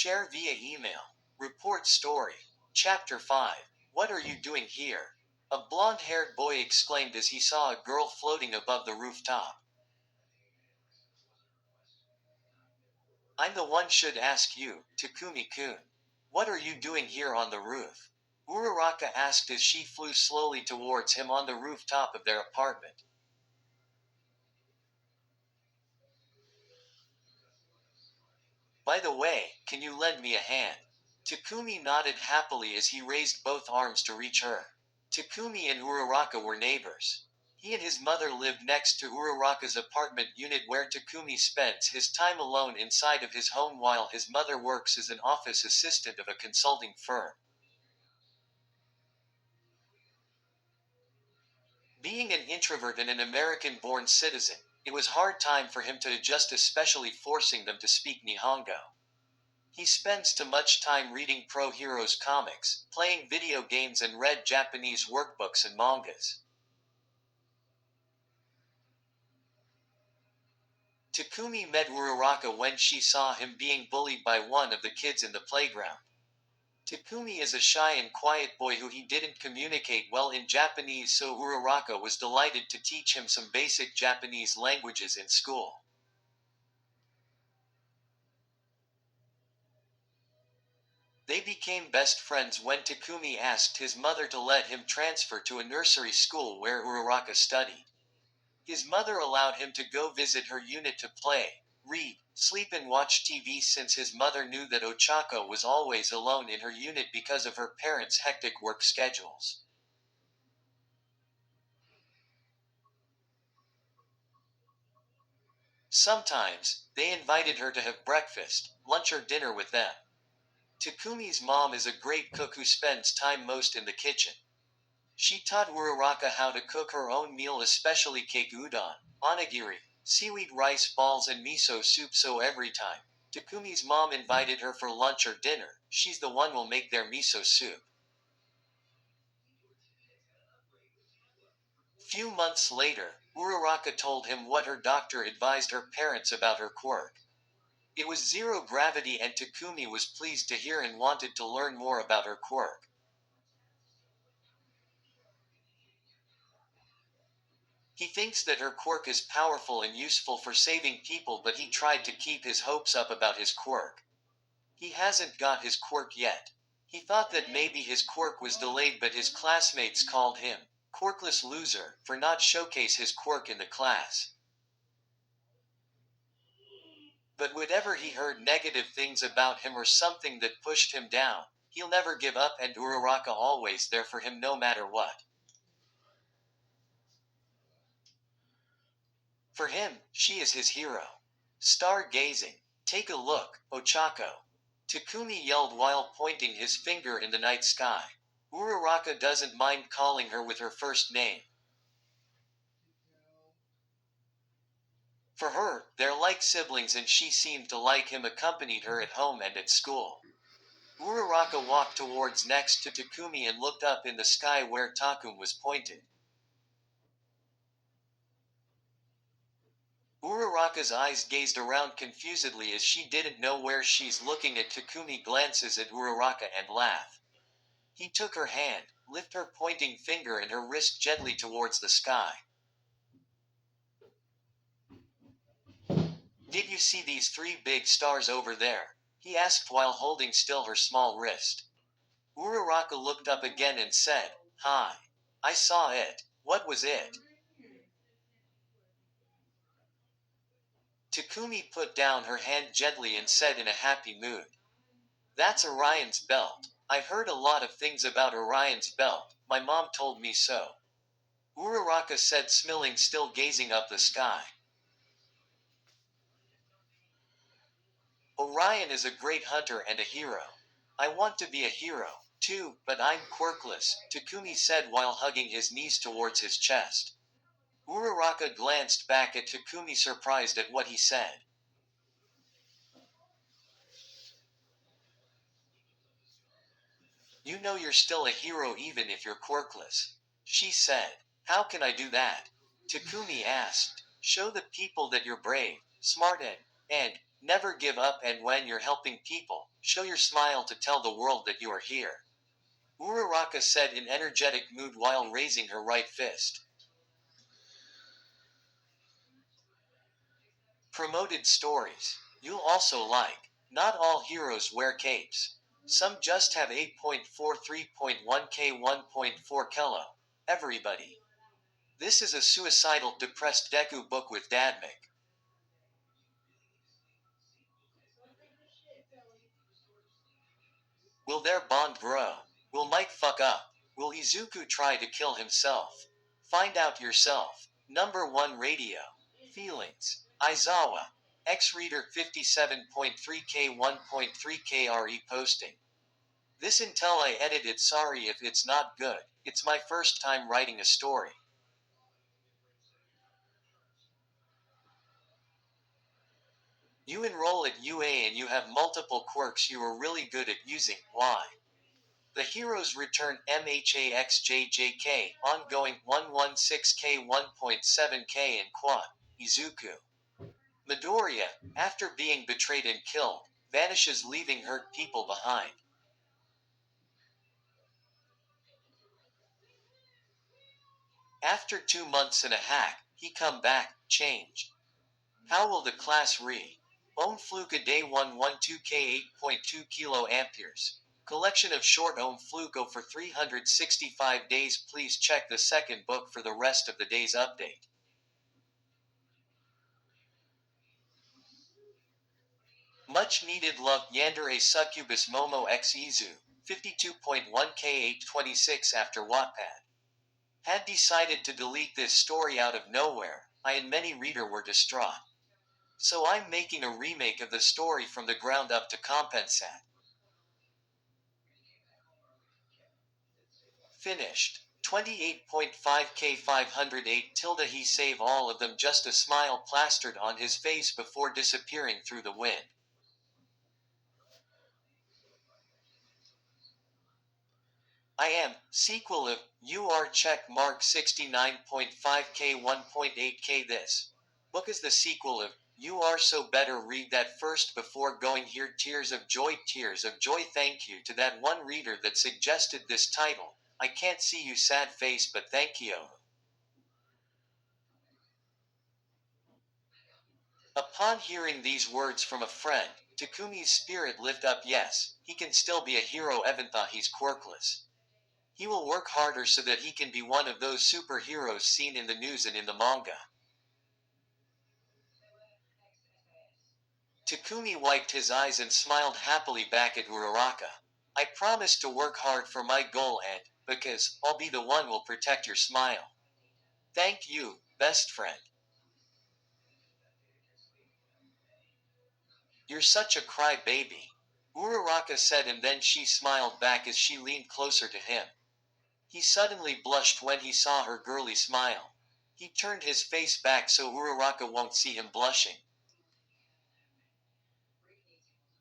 Share via email. Report story. Chapter 5. What are you doing here? A blond-haired boy exclaimed as he saw a girl floating above the rooftop. I'm the one should ask you, Takumi-kun. What are you doing here on the roof? Uraraka asked as she flew slowly towards him on the rooftop of their apartment. By the way, can you lend me a hand? Takumi nodded happily as he raised both arms to reach her. Takumi and Uraraka were neighbors. He and his mother lived next to Uraraka's apartment unit where Takumi spends his time alone inside of his home while his mother works as an office assistant of a consulting firm. Being an introvert and an American-born citizen, it was hard time for him to adjust, especially forcing them to speak Nihongo. He spends too much time reading Pro Heroes comics, playing video games and read Japanese workbooks and mangas. Takumi met Uraraka when she saw him being bullied by one of the kids in the playground. Takumi is a shy and quiet boy who he didn't communicate well in Japanese, so Uraraka was delighted to teach him some basic Japanese languages in school. They became best friends when Takumi asked his mother to let him transfer to a nursery school where Uraraka studied. His mother allowed him to go visit her unit to play, read, sleep and watch TV since his mother knew that Ochako was always alone in her unit because of her parents' hectic work schedules. Sometimes, they invited her to have breakfast, lunch or dinner with them. Takumi's mom is a great cook who spends time most in the kitchen. She taught Uraraka how to cook her own meal, especially cake udon, onigiri, seaweed rice balls and miso soup, so every time Takumi's mom invited her for lunch or dinner, she's the one will make their miso soup. Few months later, Uraraka told him what her doctor advised her parents about her quirk. It was zero gravity and Takumi was pleased to hear and wanted to learn more about her quirk. He thinks that her quirk is powerful and useful for saving people, but he tried to keep his hopes up about his quirk. He hasn't got his quirk yet. He thought that maybe his quirk was delayed, but his classmates called him quirkless loser for not showcase his quirk in the class. But whenever he heard negative things about him or something that pushed him down, he'll never give up, and Uraraka always there for him no matter what. For him, she is his hero. Stargazing. Take a look, Ochako. Takumi yelled while pointing his finger in the night sky. Uraraka doesn't mind calling her with her first name. For her, they're like siblings and she seemed to like him, accompanied her at home and at school. Uraraka walked towards next to Takumi and looked up in the sky where Takum was pointed. Uraraka's eyes gazed around confusedly as she didn't know where she's looking at. Takumi glances at Uraraka and laughed. He took her hand, lifted her pointing finger and her wrist gently towards the sky. Did you see these 3 big stars over there? He asked while holding still her small wrist. Uraraka looked up again and said, "Hi. I saw it. What was it?" Takumi put down her hand gently and said in a happy mood, "That's Orion's belt. I've heard a lot of things about Orion's belt. My mom told me so." Uraraka said, smiling, still gazing up the sky. Orion is a great hunter and a hero. I want to be a hero, too, but I'm quirkless, Takumi said while hugging his knees towards his chest. Uraraka glanced back at Takumi, surprised at what he said. You know you're still a hero even if you're quirkless, she said. How can I do that? Takumi asked. Show the people that you're brave, smart and Never give up, and when you're helping people, show your smile to tell the world that you are here. Uraraka said in energetic mood while raising her right fist. Promoted stories. You'll also like. Not all heroes wear capes. Some just have 8.43.1k 1.4 kilo. Everybody. This is a suicidal, depressed Deku book with Dadmic. Will their bond grow? Will Mike fuck up? Will Izuku try to kill himself? Find out yourself. Number 1 Radio. Feelings. Aizawa. X-Reader 57.3k 1.3k RE posting. This until I edit it, sorry if it's not good, it's my first time writing a story. You enroll at UA and you have multiple quirks you are really good at using, why? The heroes return MHAXJJK, ongoing 116K 1.7K in quad, Izuku. Midoriya, after being betrayed and killed, vanishes leaving hurt people behind. After 2 months and a hack, he come back, changed. How will the class read? Ohm Fluka Day 112K 8.2 kilo amperes. Collection of short Ohm Fluko for 365 days. Please check the second book for the rest of the day's update. Much needed love Yandere Succubus Momo X Izu. 52.1k 826 after Wattpad. Had decided to delete this story out of nowhere. I and many reader were distraught. So I'm making a remake of the story from the ground up to compensate. Finished. 28.5k 508 tilde he save all of them, just a smile plastered on his face before disappearing through the wind. I am, sequel of, UR check mark 69.5k 1.8k. This book is the sequel of, You Are So Better. Read that first before going here. Tears of joy, tears of joy. Thank you to that one reader that suggested this title. I can't see you sad face, but thank you. Upon hearing these words from a friend, Takumi's spirit lift up. Yes, he can still be a hero even though he's quirkless. He will work harder so that he can be one of those superheroes seen in the news and in the manga. Takumi wiped his eyes and smiled happily back at Uraraka. I promise to work hard for my goal, and, because, I'll be the one will protect your smile. Thank you, best friend. You're such a crybaby. Uraraka said, and then she smiled back as she leaned closer to him. He suddenly blushed when he saw her girly smile. He turned his face back so Uraraka won't see him blushing.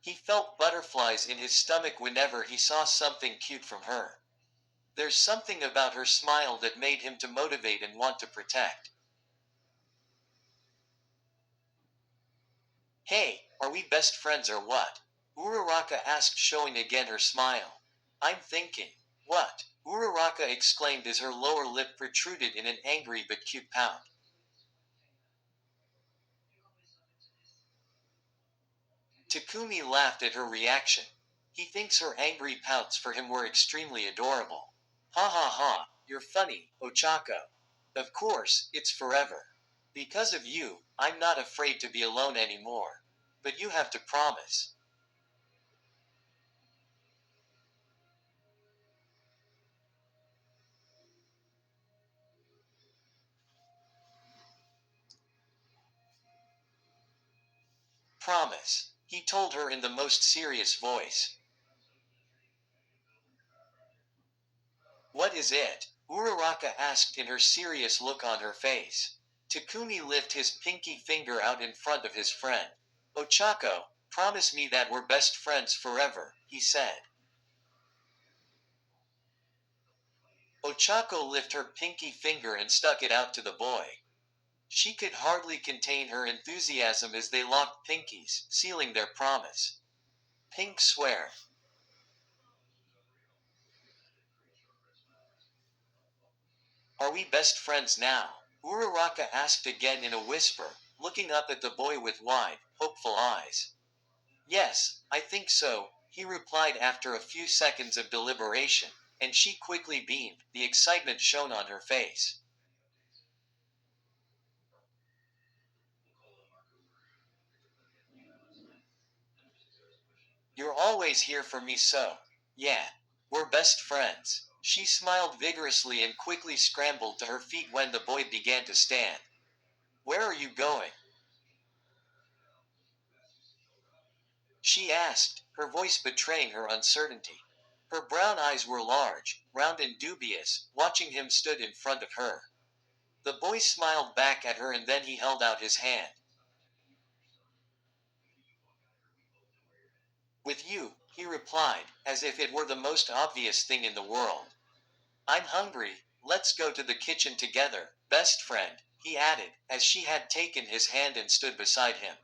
He felt butterflies in his stomach whenever he saw something cute from her. There's something about her smile that made him to motivate and want to protect. Hey, are we best friends or what? Uraraka asked, showing again her smile. I'm thinking. What? Uraraka exclaimed as her lower lip protruded in an angry but cute pout. Takumi laughed at her reaction. He thinks her angry pouts for him were extremely adorable. Ha ha ha, you're funny, Ochako. Of course, it's forever. Because of you, I'm not afraid to be alone anymore. But you have to promise. Promise, he told her in the most serious voice. What is it? Uraraka asked in her serious look on her face. Takumi lifted his pinky finger out in front of his friend. Ochako, promise me that we're best friends forever, he said. Ochako lifted her pinky finger and stuck it out to the boy. She could hardly contain her enthusiasm as they locked pinkies, sealing their promise. Pink swear. Are we best friends now? Uraraka asked again in a whisper, looking up at the boy with wide, hopeful eyes. Yes, I think so, he replied after a few seconds of deliberation, and she quickly beamed, the excitement shone on her face. You're always here for me so. Yeah. We're best friends. She smiled vigorously and quickly scrambled to her feet when the boy began to stand. Where are you going? She asked, her voice betraying her uncertainty. Her brown eyes were large, round and dubious, watching him stood in front of her. The boy smiled back at her and then he held out his hand. With you, he replied, as if it were the most obvious thing in the world. I'm hungry, let's go to the kitchen together, best friend, he added, as she had taken his hand and stood beside him.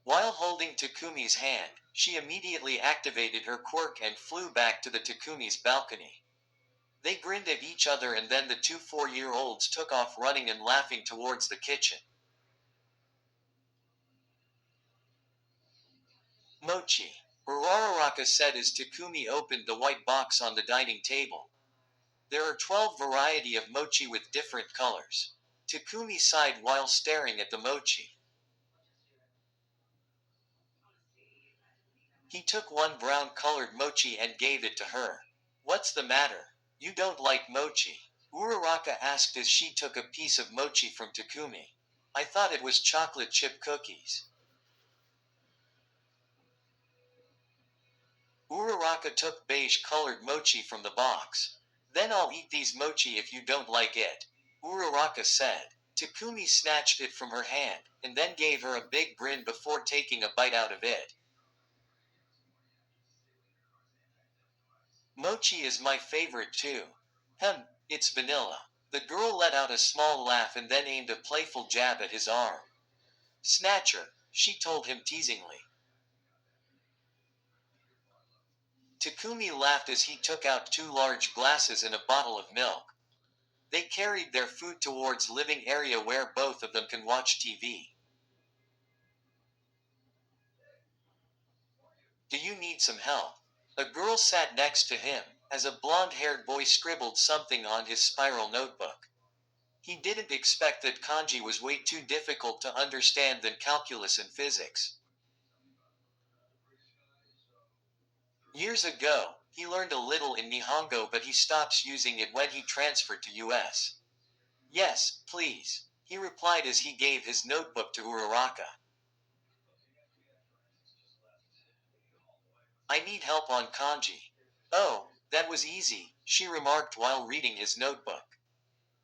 While holding Takumi's hand, she immediately activated her quirk and flew back to the Takumi's balcony. They grinned at each other and then the two 4-year-olds took off running and laughing towards the kitchen. Mochi. Urararaka said as Takumi opened the white box on the dining table. There are 12 variety of mochi with different colors. Takumi sighed while staring at the mochi. He took one brown-colored mochi and gave it to her. What's the matter? You don't like mochi? Uraraka asked as she took a piece of mochi from Takumi. I thought it was chocolate chip cookies. Uraraka took beige-colored mochi from the box. Then I'll eat these mochi if you don't like it. Uraraka said. Takumi snatched it from her hand, and then gave her a big grin before taking a bite out of it. Mochi is my favorite too. It's vanilla. The girl let out a small laugh and then aimed a playful jab at his arm. Snatcher, she told him teasingly. Takumi laughed as he took out 2 large glasses and a bottle of milk. They carried their food towards living area where both of them can watch TV. Do you need some help? A girl sat next to him, as a blonde-haired boy scribbled something on his spiral notebook. He didn't expect that kanji was way too difficult to understand than calculus and physics. Years ago, he learned a little in Nihongo but he stops using it when he transferred to US. Yes, please, he replied as he gave his notebook to Uraraka. I need help on kanji. Oh, that was easy, she remarked while reading his notebook.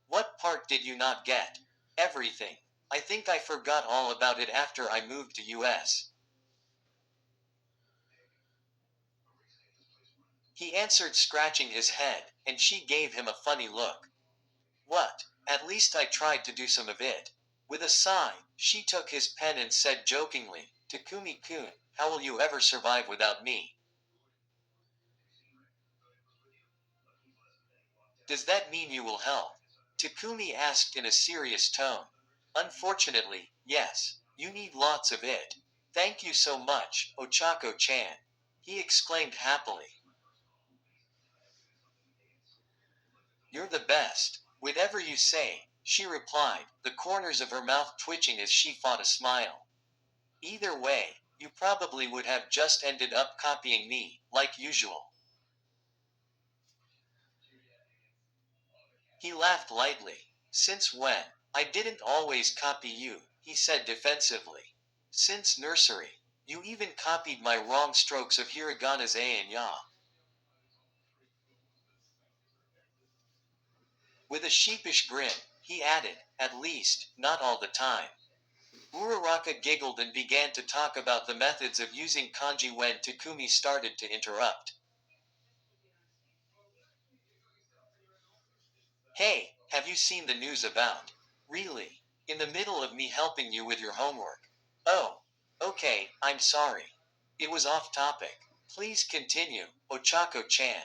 What part did you not get? Everything. I think I forgot all about it after I moved to US. He answered scratching his head, and she gave him a funny look. What? At least I tried to do some of it. With a sigh, she took his pen and said jokingly, Takumi-kun, how will you ever survive without me? Does that mean you will help? Takumi asked in a serious tone. Unfortunately, yes. You need lots of it. Thank you so much, Ochako-chan. He exclaimed happily. You're the best. Whatever you say, she replied, the corners of her mouth twitching as she fought a smile. Either way, you probably would have just ended up copying me, like usual. He laughed lightly. Since when? I didn't always copy you, he said defensively. Since nursery. You even copied my wrong strokes of hiragana's a and ya. With a sheepish grin, he added, at least, not all the time. Uraraka giggled and began to talk about the methods of using kanji when Takumi started to interrupt. Hey, have you seen the news about? Really? In the middle of me helping you with your homework. Oh, okay, I'm sorry. It was off topic. Please continue, Ochako-chan.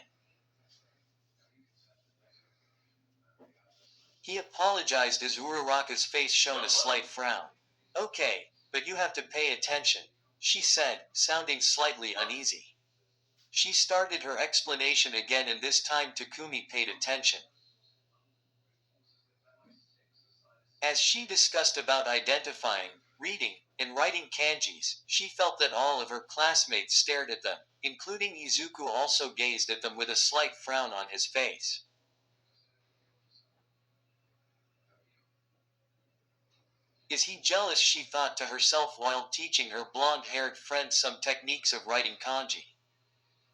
He apologized as Uraraka's face showed a slight frown. Okay, but you have to pay attention, she said, sounding slightly uneasy. She started her explanation again and this time Takumi paid attention. As she discussed about identifying, reading, and writing kanjis, she felt that all of her classmates stared at them, including Izuku also gazed at them with a slight frown on his face. Is he jealous, she thought to herself while teaching her blonde-haired friend some techniques of writing kanji.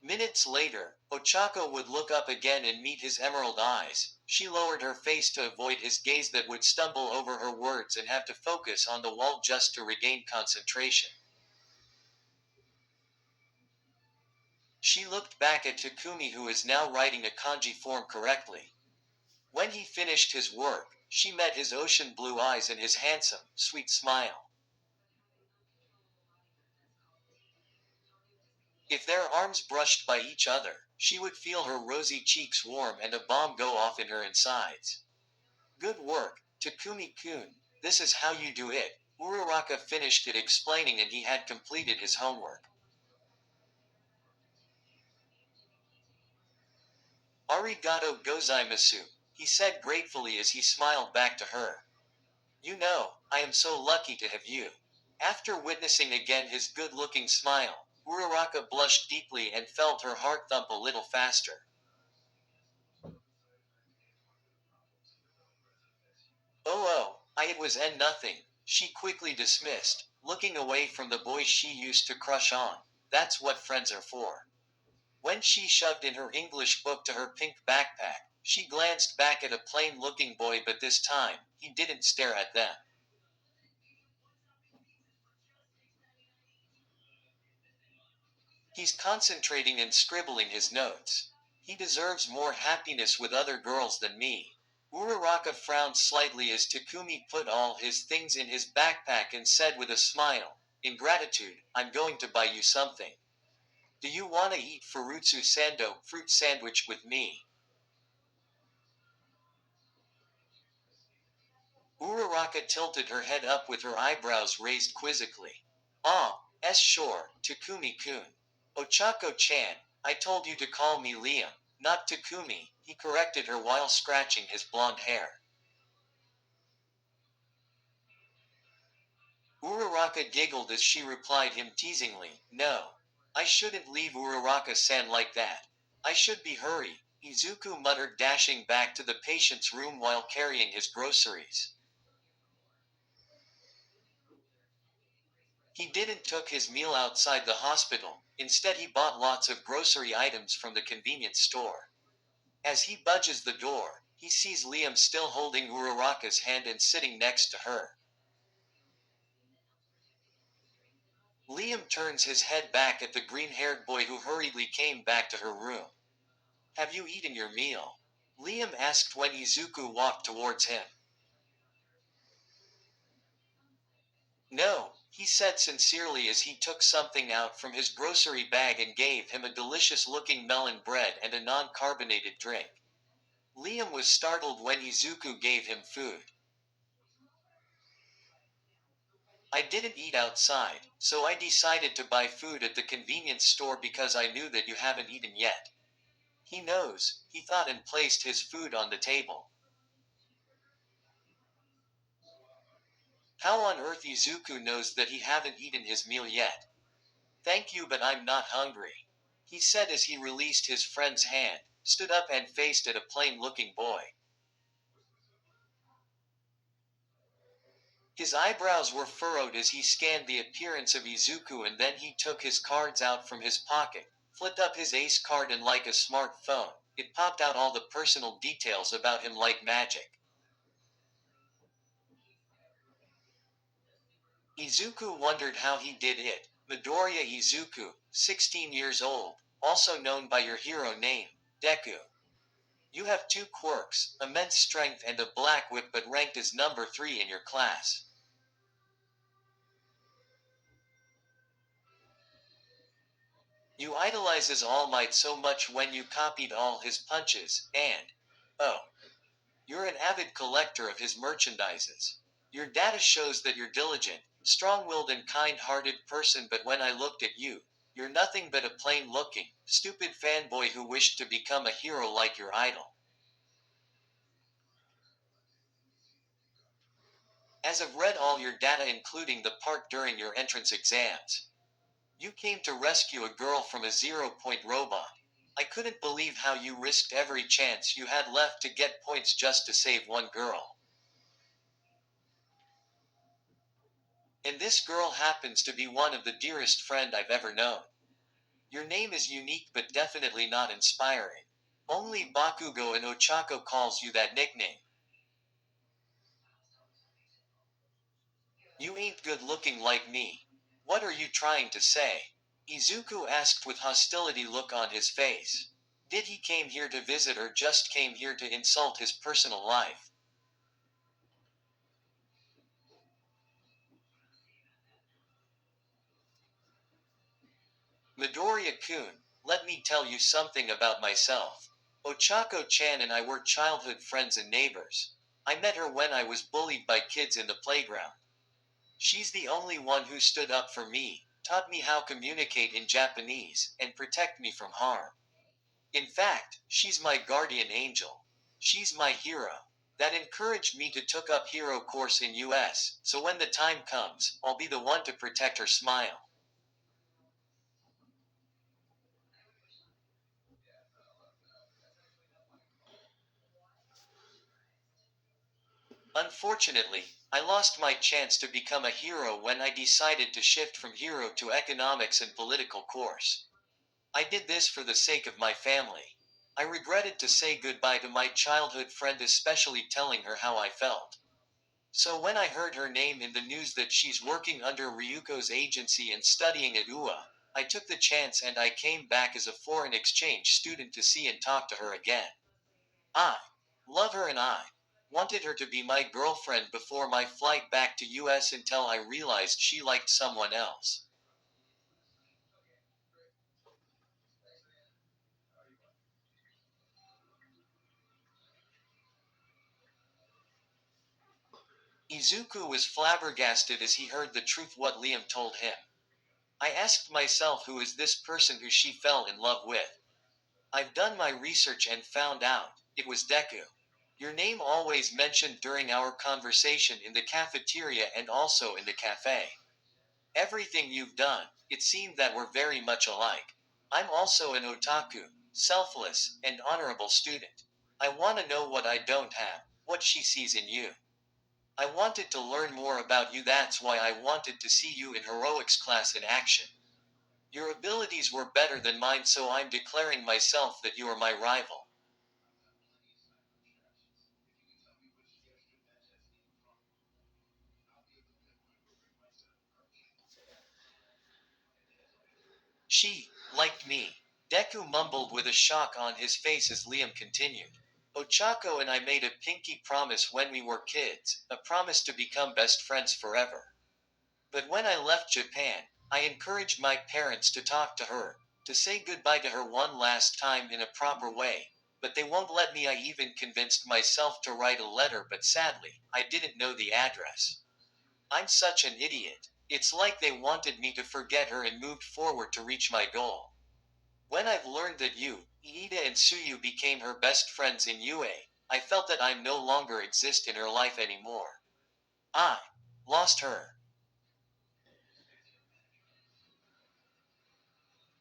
Minutes later, Ochako would look up again and meet his emerald eyes. She lowered her face to avoid his gaze that would stumble over her words and have to focus on the wall just to regain concentration. She looked back at Takumi who is now writing a kanji form correctly. When he finished his work, she met his ocean blue eyes and his handsome, sweet smile. If their arms brushed by each other, she would feel her rosy cheeks warm and a bomb go off in her insides. Good work, Takumi-kun. This is how you do it. Uraraka finished it explaining and he had completed his homework. Arigato gozaimasu, he said gratefully as he smiled back to her. You know, I am so lucky to have you. After witnessing again his good-looking smile, Uraraka blushed deeply and felt her heart thump a little faster. It was nothing, she quickly dismissed, looking away from the boy she used to crush on. That's what friends are for. When she shoved in her English book to her pink backpack, she glanced back at a plain-looking boy but this time, he didn't stare at them. He's concentrating and scribbling his notes. He deserves more happiness with other girls than me. Uraraka frowned slightly as Takumi put all his things in his backpack and said with a smile, in gratitude, I'm going to buy you something. Do you wanna eat Furutsu Sando fruit sandwich with me? Uraraka tilted her head up with her eyebrows raised quizzically. Sure, Takumi-kun. Ochako-chan, I told you to call me Liam, not Takumi, he corrected her while scratching his blonde hair. Uraraka giggled as she replied him teasingly, No. I shouldn't leave Uraraka-san like that. I should be hurry, Izuku muttered dashing back to the patient's room while carrying his groceries. He didn't took his meal outside the hospital, instead he bought lots of grocery items from the convenience store. As he budges the door, he sees Liam still holding Uraraka's hand and sitting next to her. Liam turns his head back at the green-haired boy who hurriedly came back to her room. Have you eaten your meal? Liam asked when Izuku walked towards him. No, he said sincerely as he took something out from his grocery bag and gave him a delicious-looking melon bread and a non-carbonated drink. Liam was startled when Izuku gave him food. I didn't eat outside, so I decided to buy food at the convenience store because I knew that you haven't eaten yet. He knows, he thought and placed his food on the table. How on earth Izuku knows that he haven't eaten his meal yet? Thank you but I'm not hungry, he said as he released his friend's hand, stood up and faced at a plain-looking boy. His eyebrows were furrowed as he scanned the appearance of Izuku and then he took his cards out from his pocket, flipped up his ace card and like a smartphone, it popped out all the personal details about him like magic. Izuku wondered how he did it. Midoriya Izuku, 16 years old, also known by your hero name, Deku. You have two quirks, immense strength and a black whip, but ranked as number 3 in your class. You idolizes All Might so much when you copied all his punches, and, oh, you're an avid collector of his merchandises. Your data shows that you're diligent, strong-willed and kind-hearted person, but when I looked at you, you're nothing but a plain-looking, stupid fanboy who wished to become a hero like your idol. As I've read all your data including the part during your entrance exams. You came to rescue a girl from a zero-point robot. I couldn't believe how you risked every chance you had left to get points just to save one girl. And this girl happens to be one of the dearest friend I've ever known. Your name is unique but definitely not inspiring. Only Bakugo and Ochako calls you that nickname. You ain't good looking like me. What are you trying to say? Izuku asked with hostility look on his face. Did he came here to visit or just came here to insult his personal life? Midoriya-kun, let me tell you something about myself. Ochako-chan and I were childhood friends and neighbors. I met her when I was bullied by kids in the playground. She's the only one who stood up for me, taught me how to communicate in Japanese, and protect me from harm. In fact, she's my guardian angel. She's my hero. That encouraged me to took up hero course in US, so when the time comes, I'll be the one to protect her smile. Unfortunately, I lost my chance to become a hero when I decided to shift from hero to economics and political course. I did this for the sake of my family. I regretted to say goodbye to my childhood friend, especially telling her how I felt. So when I heard her name in the news that she's working under Ryuko's agency and studying at UA, I took the chance and I came back as a foreign exchange student to see and talk to her again. I love her and I wanted her to be my girlfriend before my flight back to US until I realized she liked someone else. Izuku was flabbergasted as he heard the truth what Liam told him. I asked myself who is this person who she fell in love with. I've done my research and found out it was Deku. Your name always mentioned during our conversation in the cafeteria and also in the cafe. Everything you've done, it seemed that we're very much alike. I'm also an otaku, selfless, and honorable student. I want to know what I don't have, what she sees in you. I wanted to learn more about you, that's why I wanted to see you in heroics class in action. Your abilities were better than mine, so I'm declaring myself that you are my rival. She liked me. Deku mumbled with a shock on his face as Liam continued. Ochako and I made a pinky promise when we were kids, a promise to become best friends forever. But when I left Japan, I encouraged my parents to talk to her, to say goodbye to her one last time in a proper way. But they won't let me. I even convinced myself to write a letter, but sadly, I didn't know the address. I'm such an idiot. It's like they wanted me to forget her and moved forward to reach my goal. When I've learned that you, Iida and Suyu became her best friends in UA, I felt that I no longer exist in her life anymore. I lost her.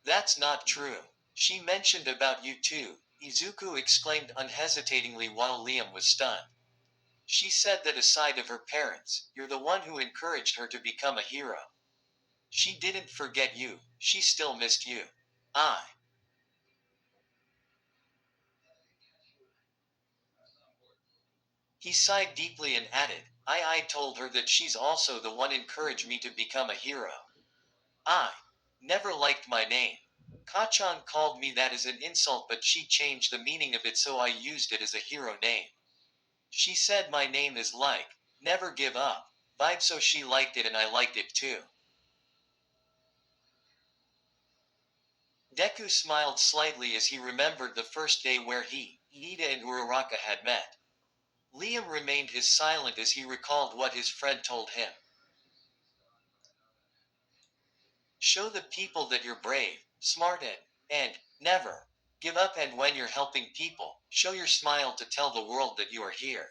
That's not true. She mentioned about you too, Izuku exclaimed unhesitatingly while Liam was stunned. She said that aside of her parents, you're the one who encouraged her to become a hero. She didn't forget you, she still missed you. I. He sighed deeply and added, I told her that she's also the one encouraged me to become a hero. I never liked my name. Kachan called me that as an insult, but she changed the meaning of it, so I used it as a hero name. She said my name is like, never give up, vibe, so she liked it and I liked it too. Deku smiled slightly as he remembered the first day where he, Nita and Uraraka had met. Liam remained silent as he recalled what his friend told him. Show the people that you're brave, smart, and never give up, and when you're helping people, show your smile to tell the world that you are here.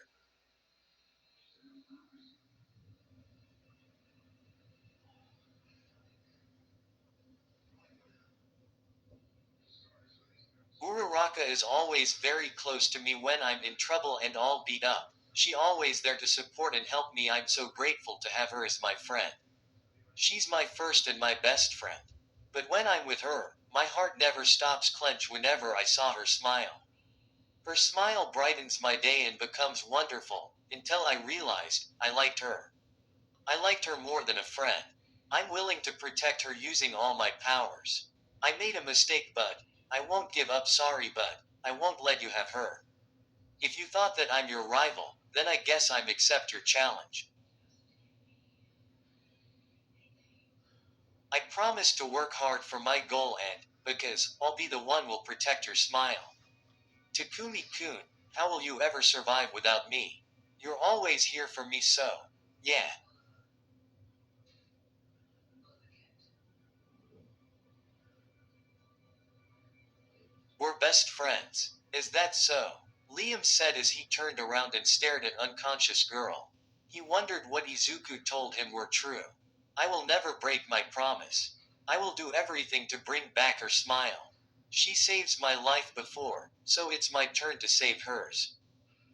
Uraraka is always very close to me when I'm in trouble and all beat up. She always there to support and help me. I'm so grateful to have her as my friend. She's my first and my best friend. But when I'm with her, my heart never stops clench whenever I saw her smile. Her smile brightens my day and becomes wonderful, until I realized I liked her. I liked her more than a friend. I'm willing to protect her using all my powers. I made a mistake, but I won't give up. Sorry, but I won't let you have her. If you thought that I'm your rival, then I guess I'm accept your challenge. I promise to work hard for my goal, and because I'll be the one will protect your smile. Takumi-kun, how will you ever survive without me? You're always here for me, so yeah. We're best friends. Is that so? Liam said as he turned around and stared at unconscious girl. He wondered what Izuku told him were true. I will never break my promise. I will do everything to bring back her smile. She saves my life before, so it's my turn to save hers.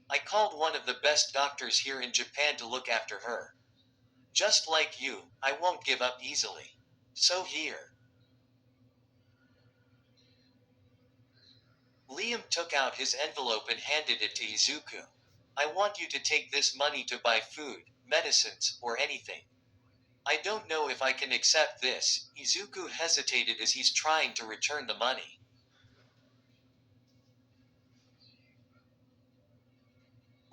I called one of the best doctors here in Japan to look after her. Just like you, I won't give up easily. So here. Liam took out his envelope and handed it to Izuku. I want you to take this money to buy food, medicines, or anything. I don't know if I can accept this. Izuku hesitated as he's trying to return the money.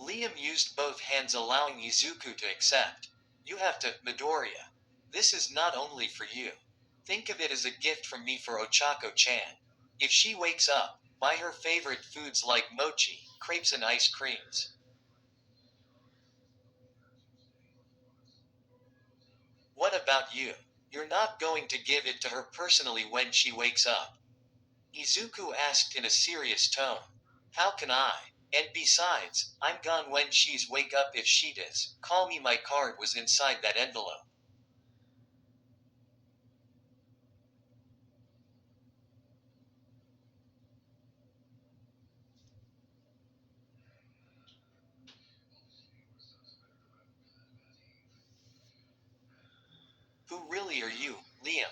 Liam used both hands, allowing Izuku to accept. You have to, Midoriya. This is not only for you. Think of it as a gift from me for Ochako-chan. If she wakes up, buy her favorite foods like mochi, crepes, and ice creams. What about you? You're not going to give it to her personally when she wakes up? Izuku asked in a serious tone. How can I? And besides, I'm gone when she's wake up. If she does, call me. My card was inside that envelope. Who really are you, Liam?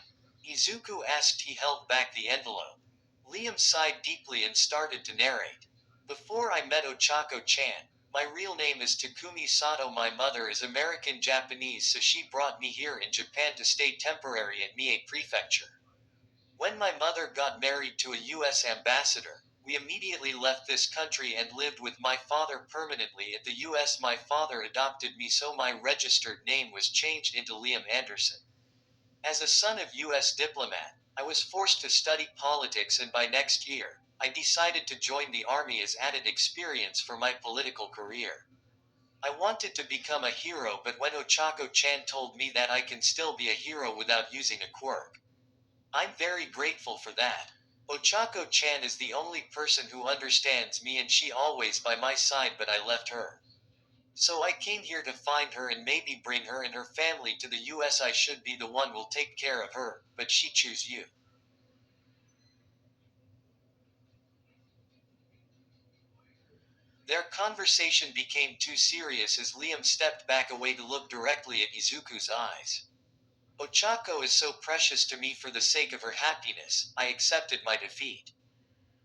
Izuku asked. He held back the envelope. Liam sighed deeply and started to narrate. Before I met Ochako-chan, my real name is Takumi Sato. My mother is American Japanese, so she brought me here in Japan to stay temporary at Mie Prefecture. When my mother got married to a US ambassador, we immediately left this country and lived with my father permanently at the US. My father adopted me, so my registered name was changed into Liam Anderson. As a son of US diplomat, I was forced to study politics, and by next year, I decided to join the army as added experience for my political career. I wanted to become a hero, but when Ochako-chan told me that I can still be a hero without using a quirk, I'm very grateful for that. Ochako-chan is the only person who understands me, and she always by my side, but I left her. So I came here to find her and maybe bring her and her family to the US. I should be the one will take care of her, but she choose you. Their conversation became too serious as Liam stepped back away to look directly at Izuku's eyes. Ochako is so precious to me. For the sake of her happiness, I accepted my defeat.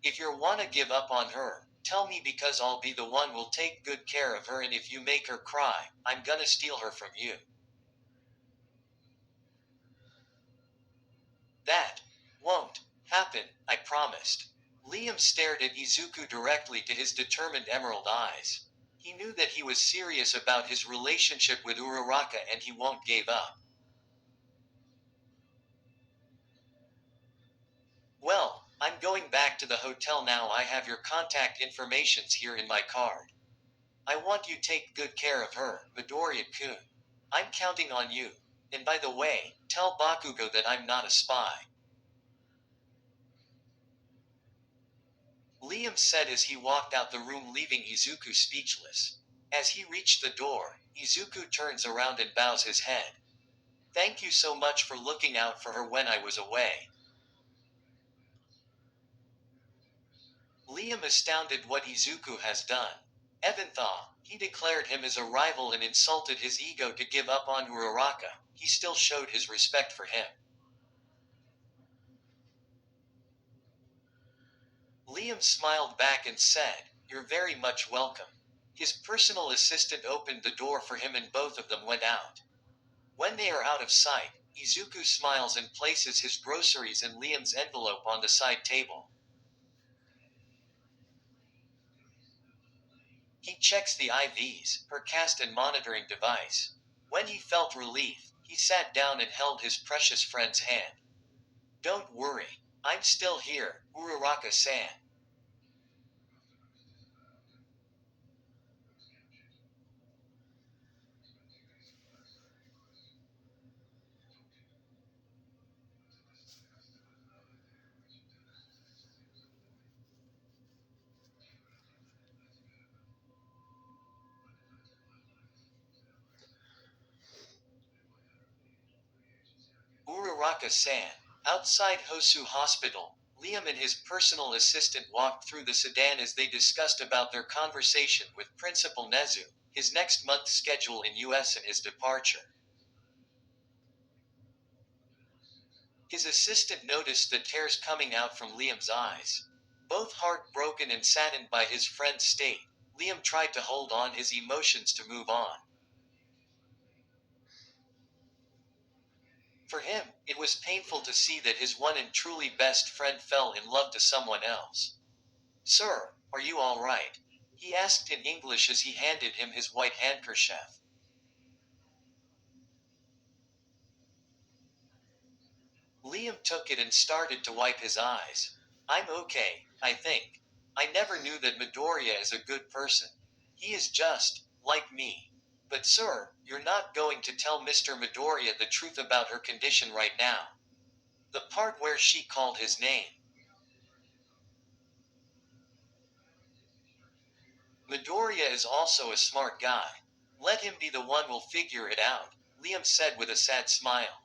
If you wanna give up on her, tell me, because I'll be the one will take good care of her, and if you make her cry, I'm gonna steal her from you. That won't Happen, I promised. Liam stared at Izuku directly to his determined emerald eyes. He knew that he was serious about his relationship with Uraraka and he won't give up. Well, I'm going back to the hotel now. I have your contact informations here in my card. I want you take good care of her, Midoriya-kun. I'm counting on you. And by the way, tell Bakugo that I'm not a spy. Liam said as he walked out the room, leaving Izuku speechless. As he reached the door, Izuku turns around and bows his head. Thank you so much for looking out for her when I was away. Liam astounded what Izuku has done. Even though he declared him as a rival and insulted his ego to give up on Uraraka, he still showed his respect for him. Liam smiled back and said, "You're very much welcome." His personal assistant opened the door for him and both of them went out. When they are out of sight, Izuku smiles and places his groceries and Liam's envelope on the side table. He checks the IVs, her cast and monitoring device. When he felt relief, he sat down and held his precious friend's hand. Don't worry. I'm still here, Uraraka-san. Uraraka-san. Outside Hosu Hospital, Liam and his personal assistant walked through the sedan as they discussed about their conversation with Principal Nezu, his next month's schedule in US and his departure. His assistant noticed the tears coming out from Liam's eyes. Both heartbroken and saddened by his friend's state, Liam tried to hold on his emotions to move on. For him, it was painful to see that his one and truly best friend fell in love to someone else. Sir, are you all right? He asked in English as he handed him his white handkerchief. Liam took it and started to wipe his eyes. I'm okay, I think. I never knew that Midoriya is a good person. He is just like me. But sir, you're not going to tell Mr. Midoriya the truth about her condition right now. The part where she called his name. Midoriya is also a smart guy. Let him be the one who'll figure it out, Liam said with a sad smile.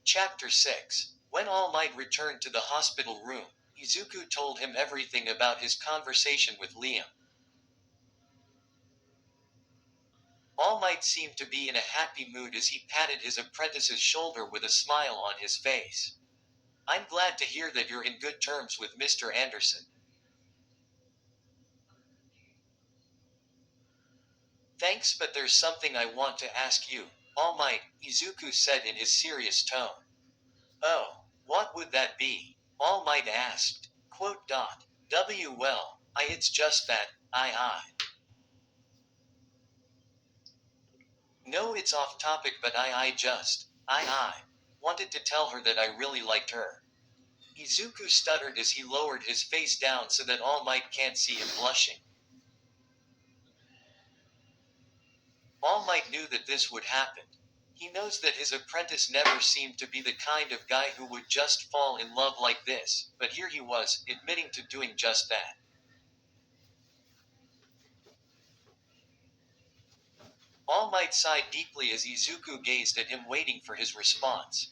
Chapter 6. When All Might returned to the hospital room, Izuku told him everything about his conversation with Liam. All Might seemed to be in a happy mood as he patted his apprentice's shoulder with a smile on his face. I'm glad to hear that you're in good terms with Mr. Anderson. Thanks, but there's something I want to ask you, All Might, Izuku said in his serious tone. Oh, what would that be? All Might asked. Quote dot. Well, it's just that, I. No, it's off topic, but I wanted to tell her that I really liked her. Izuku stuttered as he lowered his face down so that All Might can't see him blushing. All Might knew that this would happen. He knows that his apprentice never seemed to be the kind of guy who would just fall in love like this, but here he was, admitting to doing just that. All Might sighed deeply as Izuku gazed at him waiting for his response.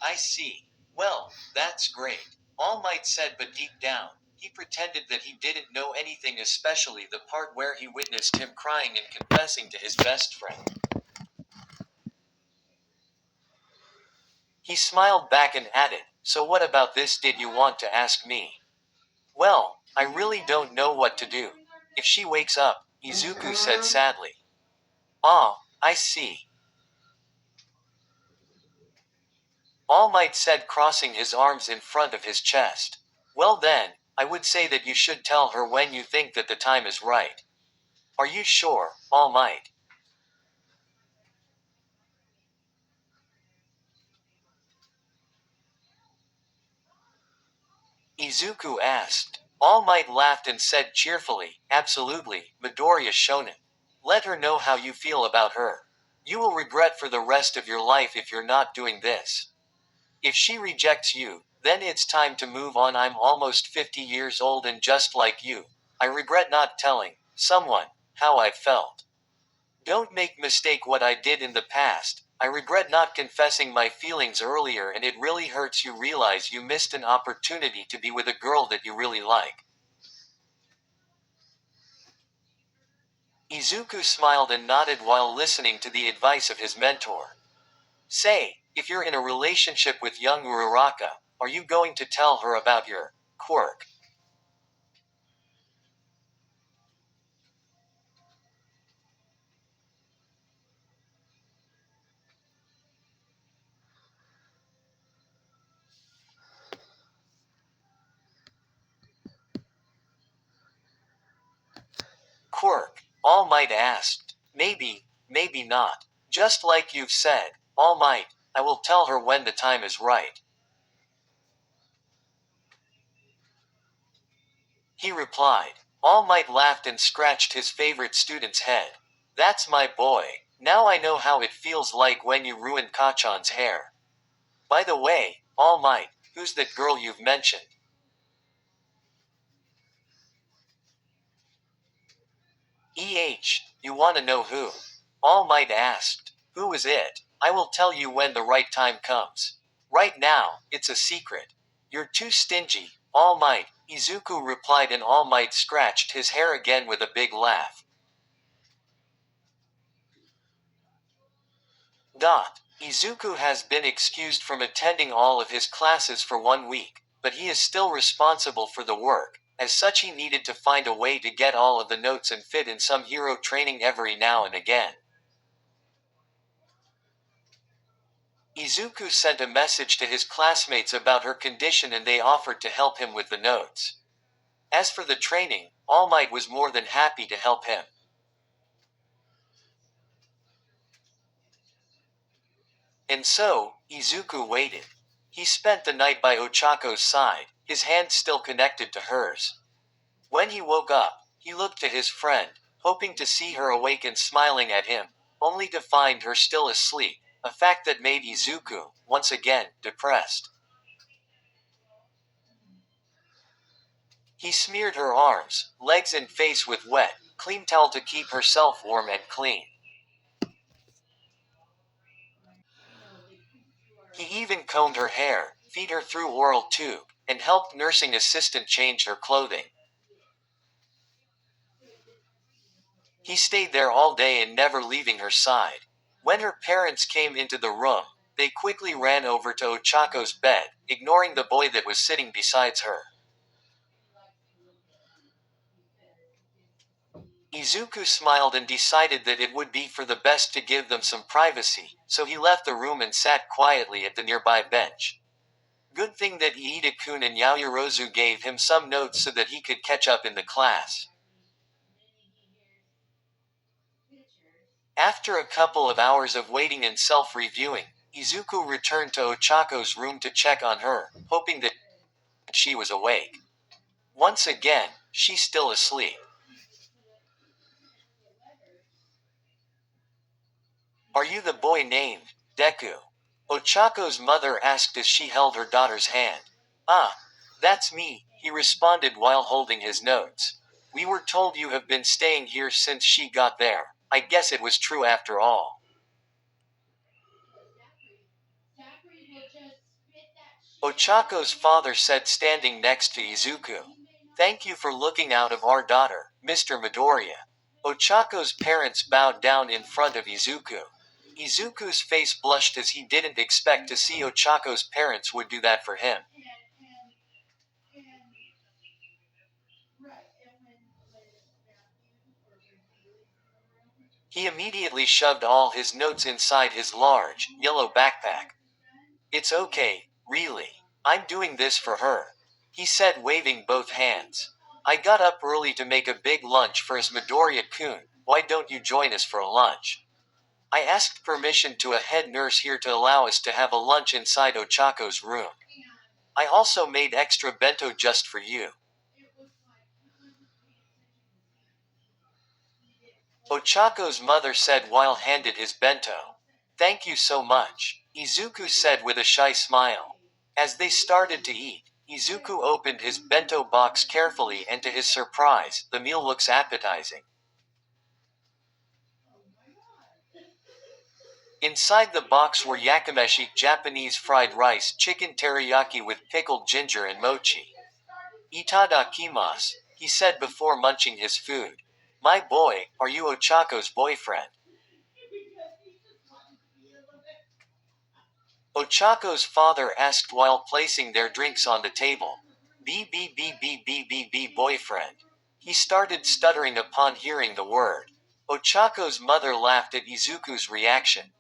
I see. Well, that's great. All Might said, but deep down, he pretended that he didn't know anything, especially the part where he witnessed him crying and confessing to his best friend. He smiled back and added, so what about this did you want to ask me? Well, I really don't know what to do. If she wakes up, Izuku said sadly. Ah, I see. All Might said, crossing his arms in front of his chest. Well then, I would say that you should tell her when you think that the time is right. Are you sure, All Might? Izuku asked. All Might laughed and said cheerfully, absolutely, Midoriya Shonen. Let her know how you feel about her. You will regret for the rest of your life if you're not doing this. If she rejects you, then it's time to move on. I'm almost 50 years old and just like you. I regret not telling someone how I felt. Don't make mistake what I did in the past. I regret not confessing my feelings earlier, and it really hurts you realize you missed an opportunity to be with a girl that you really like. Izuku smiled and nodded while listening to the advice of his mentor. Say, if you're in a relationship with young Uraraka, are you going to tell her about your quirk? Quirk, All Might asked. Maybe, maybe not. Just like you've said, All Might, I will tell her when the time is right. He replied. All Might laughed and scratched his favorite student's head. That's my boy. Now I know how it feels like when you ruin Kachan's hair. By the way, All Might, who's that girl you've mentioned? You wanna know who? All Might asked. Who is it? I will tell you when the right time comes. Right now, it's a secret. You're too stingy, All Might, Izuku replied, and All Might scratched his hair again with a big laugh. Izuku has been excused from attending all of his classes for 1 week, but he is still responsible for the work. As such, he needed to find a way to get all of the notes and fit in some hero training every now and again. Izuku sent a message to his classmates about her condition and they offered to help him with the notes. As for the training, All Might was more than happy to help him. And so, Izuku waited. He spent the night by Ochako's side, his hand still connected to hers. When he woke up, he looked to his friend, hoping to see her awake and smiling at him, only to find her still asleep, a fact that made Izuku, once again, depressed. He smeared her arms, legs and face with wet, clean towel to keep herself warm and clean. He even combed her hair, feed her through oral tube, and helped nursing assistant change her clothing. He stayed there all day and never leaving her side. When her parents came into the room, they quickly ran over to Ochako's bed, ignoring the boy that was sitting beside her. Izuku smiled and decided that it would be for the best to give them some privacy, so he left the room and sat quietly at the nearby bench. Good thing that Iida-kun and Yaoyorozu gave him some notes so that he could catch up in the class. After a couple of hours of waiting and self-reviewing, Izuku returned to Ochako's room to check on her, hoping that she was awake. Once again, she's still asleep. Are you the boy named Deku? Ochako's mother asked as she held her daughter's hand. Ah, that's me, he responded while holding his notes. We were told you have been staying here since she got there. I guess it was true after all. Ochako's father said, standing next to Izuku. Thank you for looking out of our daughter, Mr. Midoriya. Ochako's parents bowed down in front of Izuku. Izuku's face blushed as he didn't expect to see Ochako's parents would do that for him. He immediately shoved all his notes inside his large, yellow backpack. It's okay, really. I'm doing this for her, he said, waving both hands. I got up early to make a big lunch for us, Midoriya-kun. Why don't you join us for a lunch? I asked permission to a head nurse here to allow us to have a lunch inside Ochako's room. I also made extra bento just for you. Ochako's mother said while handed his bento. Thank you so much, Izuku said with a shy smile. As they started to eat, Izuku opened his bento box carefully and to his surprise, the meal looks appetizing. Inside the box were yakimeshi, Japanese fried rice, chicken teriyaki with pickled ginger and mochi. Itadakimasu, he said before munching his food. My boy, are you Ochako's boyfriend? Ochako's father asked while placing their drinks on the table. Boyfriend. He started stuttering upon hearing the word. Ochako's mother laughed at Izuku's reaction.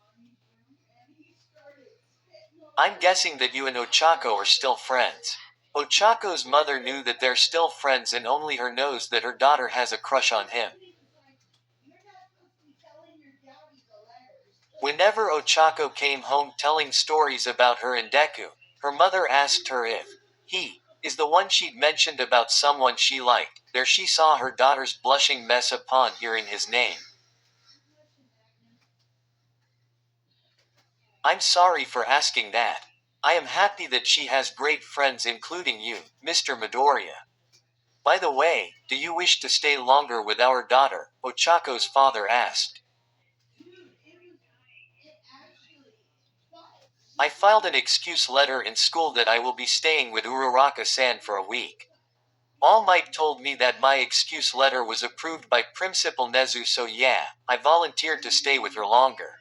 I'm guessing that you and Ochako are still friends. Ochako's mother knew that they're still friends and only her knows that her daughter has a crush on him. Whenever Ochako came home telling stories about her and Deku, her mother asked her if he is the one she'd mentioned about someone she liked. There she saw her daughter's blushing mess upon hearing his name. I'm sorry for asking that. I am happy that she has great friends including you, Mr. Midoriya. By the way, do you wish to stay longer with our daughter? Ochako's father asked. I filed an excuse letter in school that I will be staying with Uraraka-san for a week. All Might told me that my excuse letter was approved by Principal Nezu, so yeah, I volunteered to stay with her longer.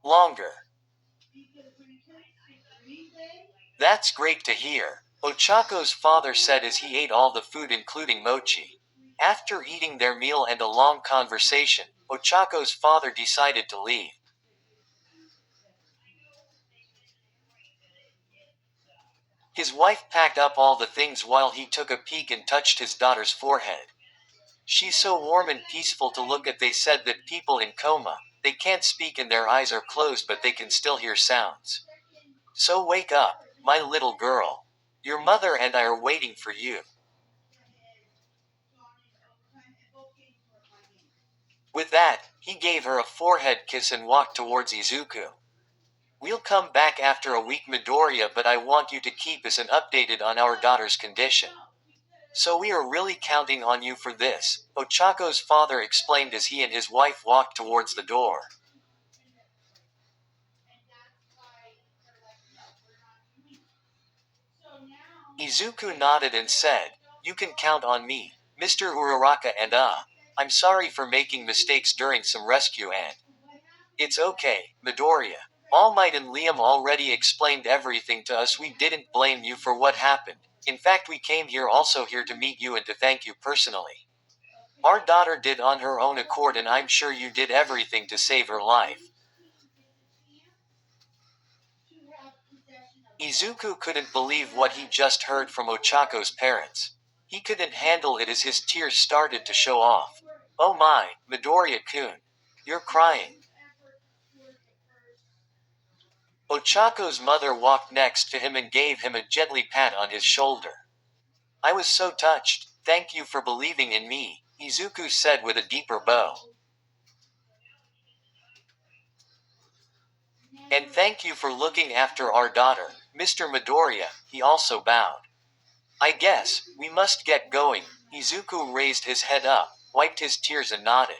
Longer. That's great to hear, Ochako's father said as he ate all the food including mochi. After eating their meal and a long conversation, Ochako's father decided to leave. His wife packed up all the things while he took a peek and touched his daughter's forehead. She's so warm and peaceful to look at. They said that people in coma, they can't speak and their eyes are closed but they can still hear sounds. So wake up, my little girl. Your mother and I are waiting for you. With that, he gave her a forehead kiss and walked towards Izuku. We'll come back after a week, Midoriya, but I want you to keep us updated on our daughter's condition. So we are really counting on you for this, Ochako's father explained as he and his wife walked towards the door. Izuku nodded and said, You can count on me, Mr. Uraraka, and I'm sorry for making mistakes during some rescue and... It's okay, Midoriya. All Might and Liam already explained everything to us. We didn't blame you for what happened. In fact, we came here to meet you and to thank you personally. Our daughter did on her own accord and I'm sure you did everything to save her life. Izuku couldn't believe what he just heard from Ochako's parents. He couldn't handle it as his tears started to show off. Oh my, Midoriya-kun. You're crying. Ochako's mother walked next to him and gave him a gently pat on his shoulder. I was so touched. Thank you for believing in me, Izuku said with a deeper bow. And thank you for looking after our daughter, Mr. Midoriya, he also bowed. I guess, we must get going. Izuku raised his head up, wiped his tears and nodded.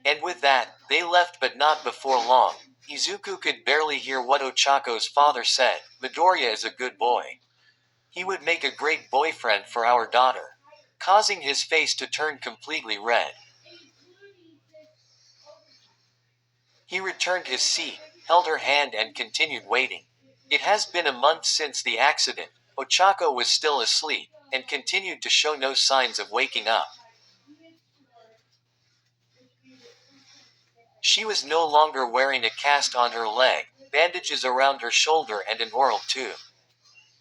And with that, they left but not before long. Izuku could barely hear what Ochako's father said. Midoriya is a good boy. He would make a great boyfriend for our daughter. causing his face to turn completely red. He returned his seat, held her hand and continued waiting. It has been a month since the accident. Ochako was still asleep, and continued to show no signs of waking up. She was no longer wearing a cast on her leg, bandages around her shoulder and an oral tube.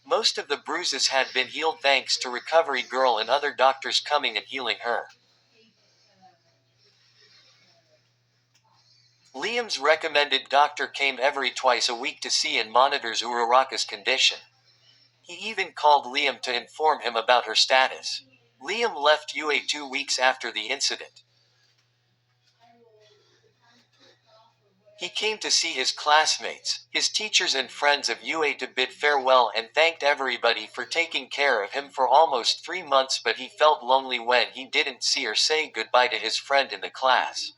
Most of the bruises had been healed thanks to Recovery Girl and other doctors coming and healing her. Liam's recommended doctor came every twice a week to see and monitors Uraraka's condition. He even called Liam to inform him about her status. Liam left UA 2 weeks after the incident. He came to see his classmates, his teachers and friends of UA to bid farewell and thanked everybody for taking care of him for almost 3 months, but he felt lonely when he didn't see or say goodbye to his friend in the class.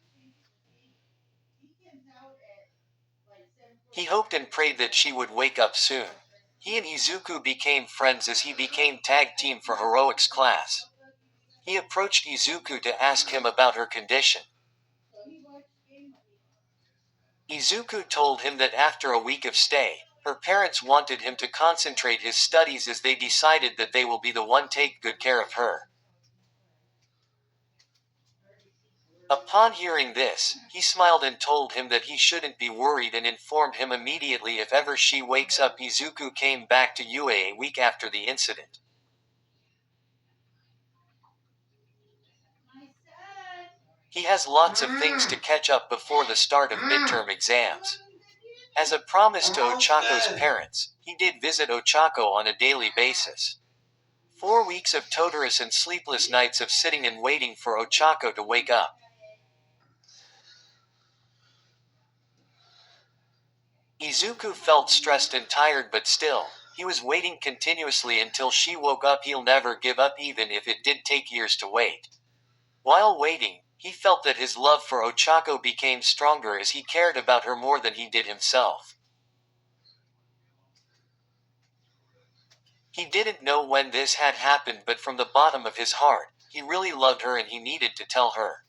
He hoped and prayed that she would wake up soon. He and Izuku became friends as he became tag team for heroics class. He approached Izuku to ask him about her condition. Izuku told him that after a week of stay, her parents wanted him to concentrate his studies as they decided that they will be the one take good care of her. Upon hearing this, he smiled and told him that he shouldn't be worried and informed him immediately if ever she wakes up. Izuku came back to UA a week after the incident. He has lots of things to catch up before the start of midterm exams. As a promise to Ochako's parents, he did visit Ochako on a daily basis. 4 weeks of torturous and sleepless nights of sitting and waiting for Ochako to wake up. Izuku felt stressed and tired, but still, he was waiting continuously until she woke up. He'll never give up even if it did take years to wait. While waiting, he felt that his love for Ochako became stronger as he cared about her more than he did himself. He didn't know when this had happened, but from the bottom of his heart, he really loved her and he needed to tell her.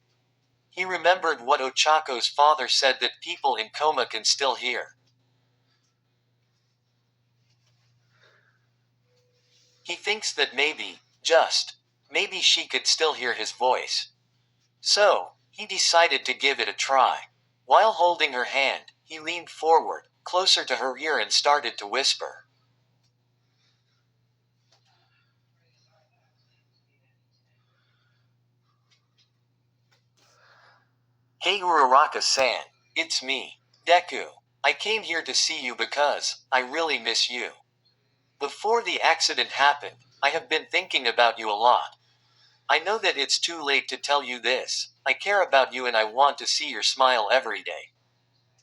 He remembered what Ochako's father said, that people in coma can still hear. He thinks that maybe, just maybe, she could still hear his voice. So, he decided to give it a try. While holding her hand, he leaned forward, closer to her ear and started to whisper. Hey Uraraka-san, it's me, Deku. I came here to see you because I really miss you. Before the accident happened, I have been thinking about you a lot. I know that it's too late to tell you this. I care about you and I want to see your smile every day.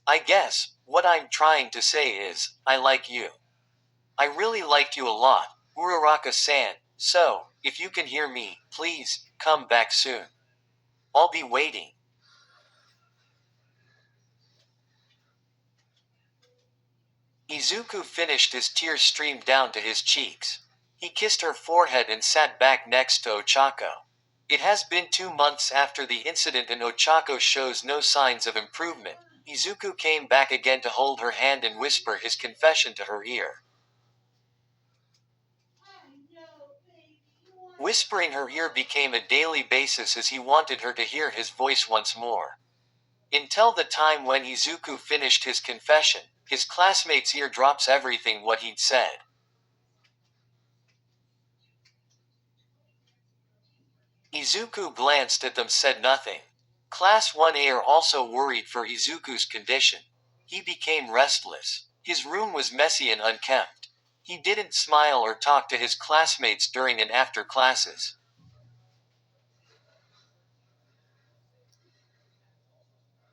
I guess, what I'm trying to say is, I like you. I really liked you a lot, Uraraka-san, so, if you can hear me, please, come back soon. I'll be waiting. Izuku finished, his tears streamed down to his cheeks. He kissed her forehead and sat back next to Ochako. It has been 2 months after the incident and Ochako shows no signs of improvement. Izuku came back again to hold her hand and whisper his confession to her ear. Whispering her ear became a daily basis as he wanted her to hear his voice once more. Until the time when Izuku finished his confession, his classmates' ear drops everything what he'd said. Izuku glanced at them, said nothing. Class 1A are also worried for Izuku's condition. He became restless. His room was messy and unkempt. He didn't smile or talk to his classmates during and after classes.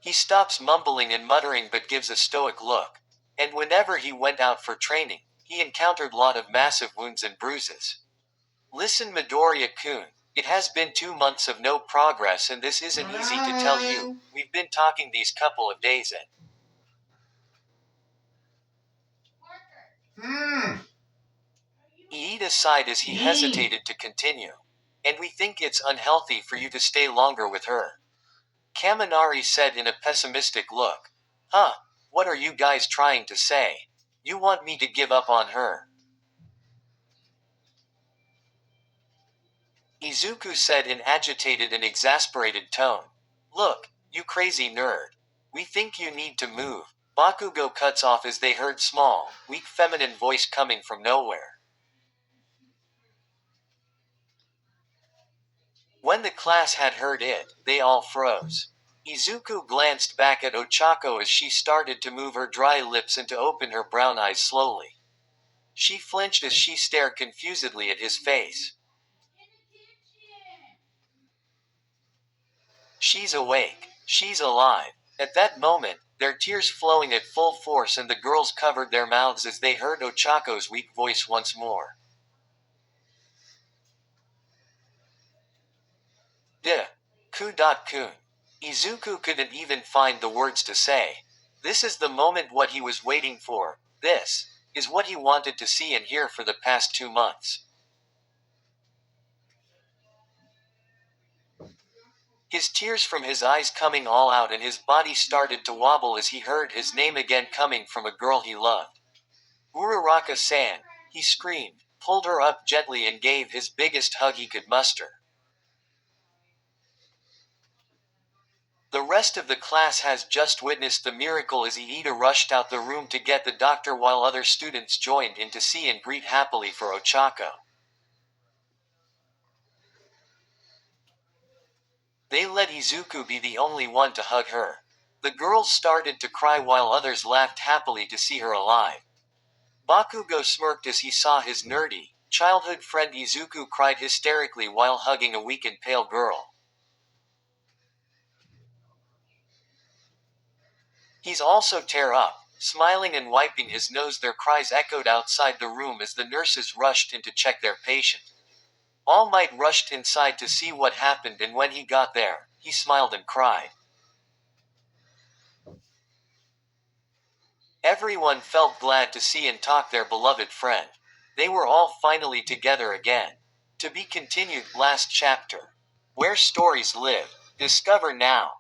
He stops mumbling and muttering but gives a stoic look. And whenever he went out for training, he encountered lot of massive wounds and bruises. Listen, Midoriya-kun, it has been 2 months of no progress and this isn't easy to tell you. We've been talking these couple of days and Iida sighed as he hesitated to continue. And we think it's unhealthy for you to stay longer with her. Kaminari said in a pessimistic look. Huh, what are you guys trying to say? You want me to give up on her? Izuku said in agitated and exasperated tone. Look, you crazy nerd. We think you need to move. Bakugo cuts off as they heard small, weak feminine voice coming from nowhere. When the class had heard it, they all froze. Izuku glanced back at Ochako as she started to move her dry lips and to open her brown eyes slowly. She flinched as she stared confusedly at his face. She's awake. She's alive. At that moment, their tears flowing at full force and the girls covered their mouths as they heard Ochako's weak voice once more. Duh. Ku-kun. Izuku couldn't even find the words to say. This is the moment what he was waiting for. This is what he wanted to see and hear for the past 2 months. His tears from his eyes coming all out and his body started to wobble as he heard his name again coming from a girl he loved. Uraraka-san, he screamed, pulled her up gently and gave his biggest hug he could muster. The rest of the class has just witnessed the miracle as Iida rushed out the room to get the doctor while other students joined in to see and greet happily for Ochako. They let Izuku be the only one to hug her. The girls started to cry while others laughed happily to see her alive. Bakugo smirked as he saw his nerdy, childhood friend Izuku cried hysterically while hugging a weak and pale girl. He's also tear up, smiling and wiping his nose. Their cries echoed outside the room as the nurses rushed in to check their patient. All Might rushed inside to see what happened and when he got there, he smiled and cried. Everyone felt glad to see and talk their beloved friend. They were all finally together again. To be continued last chapter. Where stories live. Discover now.